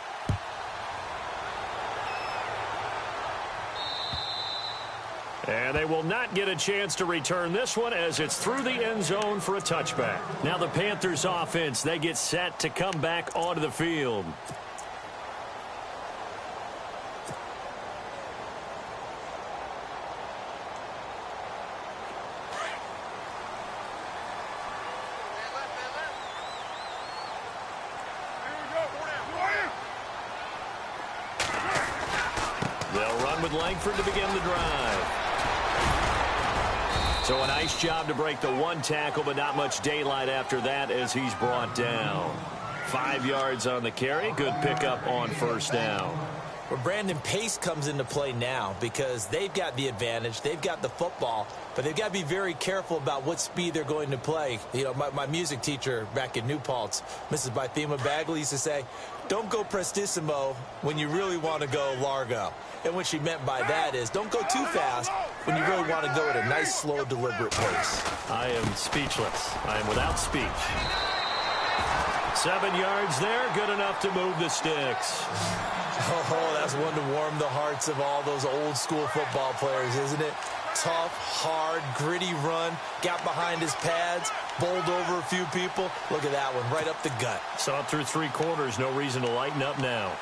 And they will not get a chance to return this one as it's through the end zone for a touchback. Now the Panthers offense, they get set to come back onto the field. They'll run with Langford to begin the drive. So a nice job to break the one tackle, but not much daylight after that as he's brought down. 5 yards on the carry. Good pickup on first down. Well, Brandon, pace comes into play now because they've got the advantage. They've got the football, but they've got to be very careful about what speed they're going to play. You know, my music teacher back in New Paltz, Mrs. Bythema Bagley, used to say, don't go prestissimo when you really want to go largo. And what she meant by that is don't go too fast when you really want to go at a nice, slow, deliberate pace. I am speechless. I am without speech. 7 yards there, good enough to move the sticks. Oh, that's one to warm the hearts of all those old school football players, isn't it? Tough, hard, gritty run, got behind his pads, bowled over a few people. Look at that one, right up the gut. Saw it through 3 quarters, no reason to lighten up now.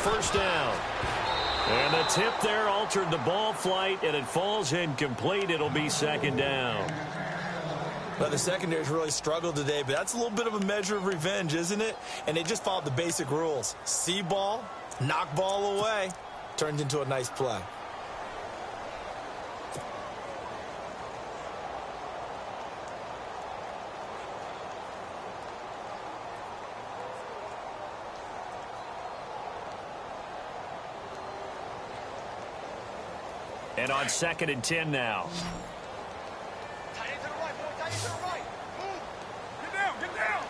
First down. And the tip there altered the ball flight, and it falls incomplete. It'll be second down. Well, the secondary's really struggled today, but that's a little bit of a measure of revenge, isn't it? And they just followed the basic rules. See ball, knock ball away, turned into a nice play. And on 2nd and 10 now. Tight end to the right, boy. Tight end to the right. Move. Get down. Get down.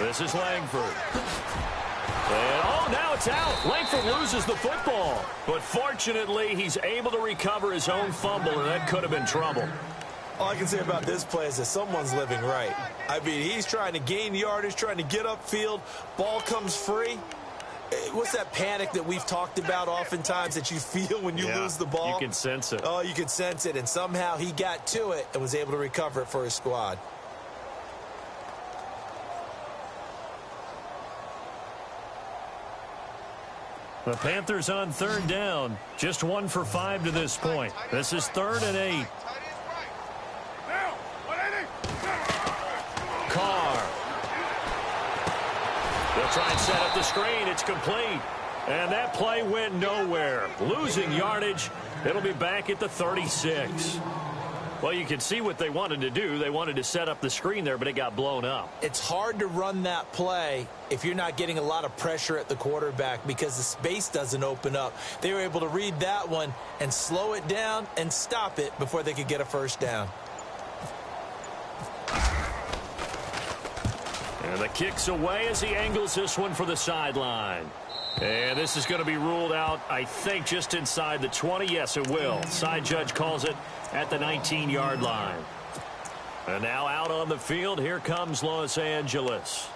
This is Langford. And, oh, now it's out. Langford loses the football. But fortunately, he's able to recover his own fumble, and that could have been trouble. All I can say about this play is that someone's living right. I mean, he's trying to gain yardage, trying to get upfield. Ball comes free. What's that panic that we've talked about oftentimes that you feel when you lose the ball? You can sense it. Oh, you can sense it. And somehow he got to it and was able to recover it for his squad. The Panthers on 3rd down. Just 1 for 5 to this point. This is 3rd and 8. Carr. They'll try and set up the screen. It's complete. And that play went nowhere. Losing yardage. It'll be back at the 36. Well, you can see what they wanted to do. They wanted to set up the screen there, but it got blown up. It's hard to run that play if you're not getting a lot of pressure at the quarterback because the space doesn't open up. They were able to read that one and slow it down and stop it before they could get a first down. And the kick's away as he angles this one for the sideline. And this is going to be ruled out, I think, just inside the 20. Yes, it will. Side judge calls it at the 19-yard line. And now out on the field, here comes Los Angeles.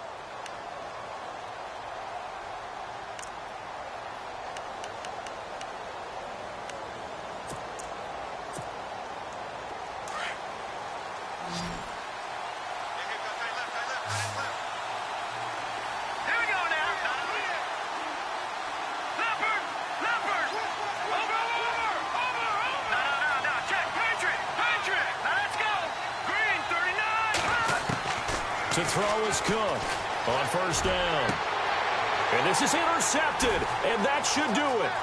To throw is Cook on first down. And this is intercepted, and that should do it.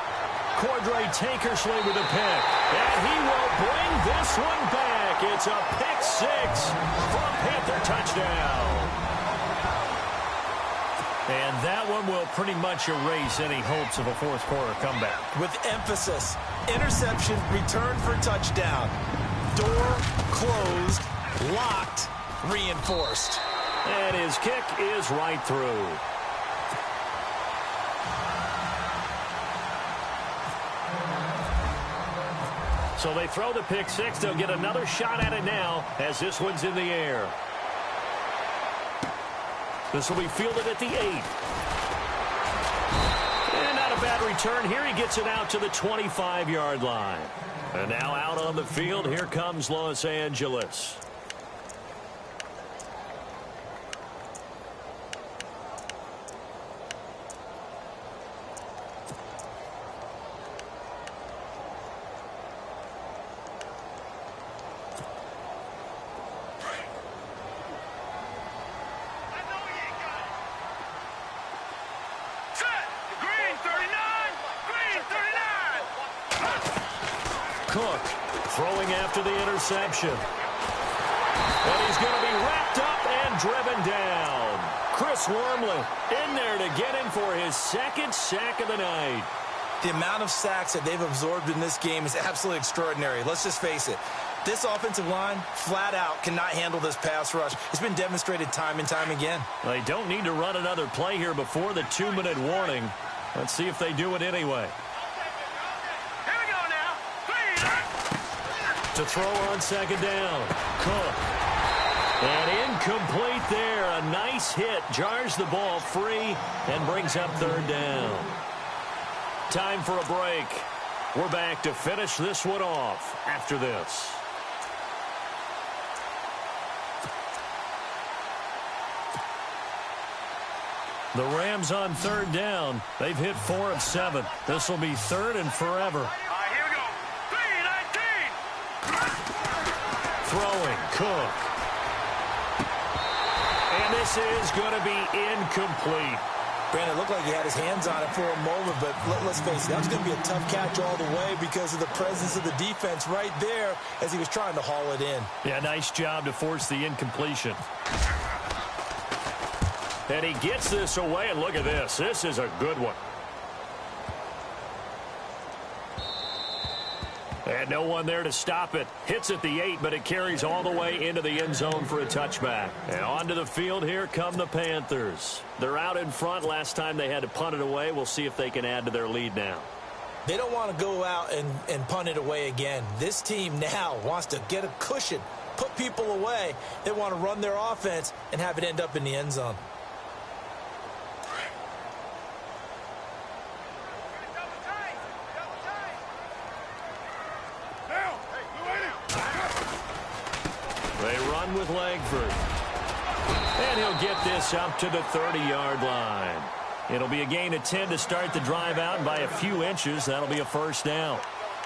Cordray Tankersley with a pick. And he will bring this one back. It's a pick 6 for a Panther touchdown. And that one will pretty much erase any hopes of a fourth quarter comeback. With emphasis, interception, return for touchdown. Door closed, locked, reinforced. And his kick is right through. So they throw the pick 6. They'll get another shot at it now as this one's in the air. This will be fielded at the 8. And not a bad return here. He gets it out to the 25-yard line. And now out on the field, here comes Los Angeles. Cook throwing after the interception. And he's going to be wrapped up and driven down. Chris Wormley in there to get him for his second sack of the night. The amount of sacks that they've absorbed in this game is absolutely extraordinary. Let's just face it. This offensive line, flat out, cannot handle this pass rush. It's been demonstrated time and time again. They don't need to run another play here before the 2-minute warning. Let's see if they do it anyway. Here we go now. To throw on second down. Cook. And incomplete there. A nice hit. Jars the ball free and brings up third down. Time for a break. We're back to finish this one off after this. The Rams on third down. They've hit 4 of 7. This will be third and forever. All right, here we go. 3-19. Throwing, Cook. And this is going to be incomplete. Brandon, it looked like he had his hands on it for a moment, but let's face it, that was going to be a tough catch all the way because of the presence of the defense right there as he was trying to haul it in. Yeah, nice job to force the incompletion. And he gets this away, and look at this. This is a good one. And no one there to stop it. Hits at the 8, but it carries all the way into the end zone for a touchback. And onto the field, here come the Panthers. They're out in front. Last time they had to punt it away. We'll see if they can add to their lead now. They don't want to go out and punt it away again. This team now wants to get a cushion, put people away. They want to run their offense and have it end up in the end zone. They run with Langford. And he'll get this up to the 30-yard line. It'll be a gain of 10 to start the drive out, and by a few inches, that'll be a first down.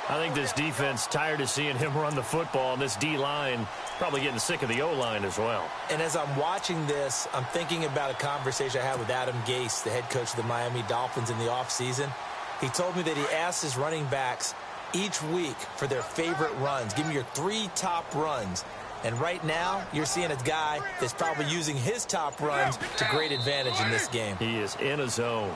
I think this defense tired of seeing him run the football, and this D-line probably getting sick of the O-line as well. And as I'm watching this, I'm thinking about a conversation I had with Adam Gase, the head coach of the Miami Dolphins in the offseason. He told me that he asked his running backs each week for their favorite runs. Give me your 3 top runs. And right now, you're seeing a guy that's probably using his top runs to great advantage in this game. He is in a zone.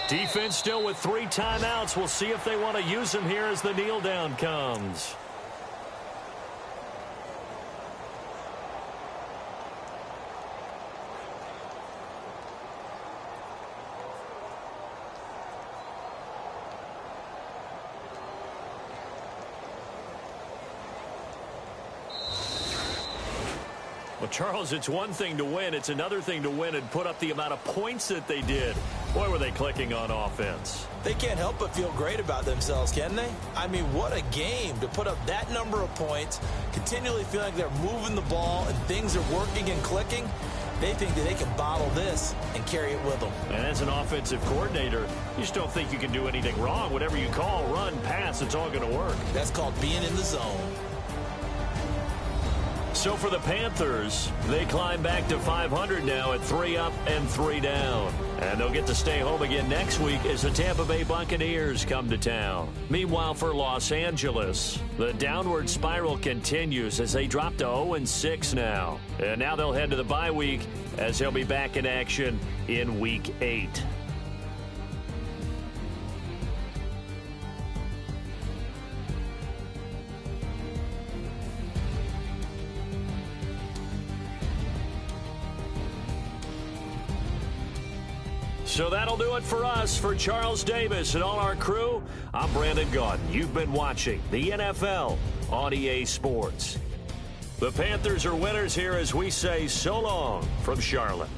Defense still with 3 timeouts. We'll see if they want to use them here as the kneel down comes. Well, Charles, it's one thing to win. It's another thing to win and put up the amount of points that they did. Boy, were they clicking on offense. They can't help but feel great about themselves, can they? I mean, what a game to put up that number of points, continually feeling like they're moving the ball and things are working and clicking. They think that they can bottle this and carry it with them. And as an offensive coordinator, you just don't think you can do anything wrong. Whatever you call, run, pass, it's all going to work. That's called being in the zone. So for the Panthers, they climb back to 500 now at 3 up and 3 down. And they'll get to stay home again next week as the Tampa Bay Buccaneers come to town. Meanwhile, for Los Angeles, the downward spiral continues as they drop to 0-6 now. And now they'll head to the bye week as they'll be back in action in Week 8. So that'll do it for us. For Charles Davis and all our crew, I'm Brandon Gaudin. You've been watching the NFL on EA Sports. The Panthers are winners here as we say so long from Charlotte.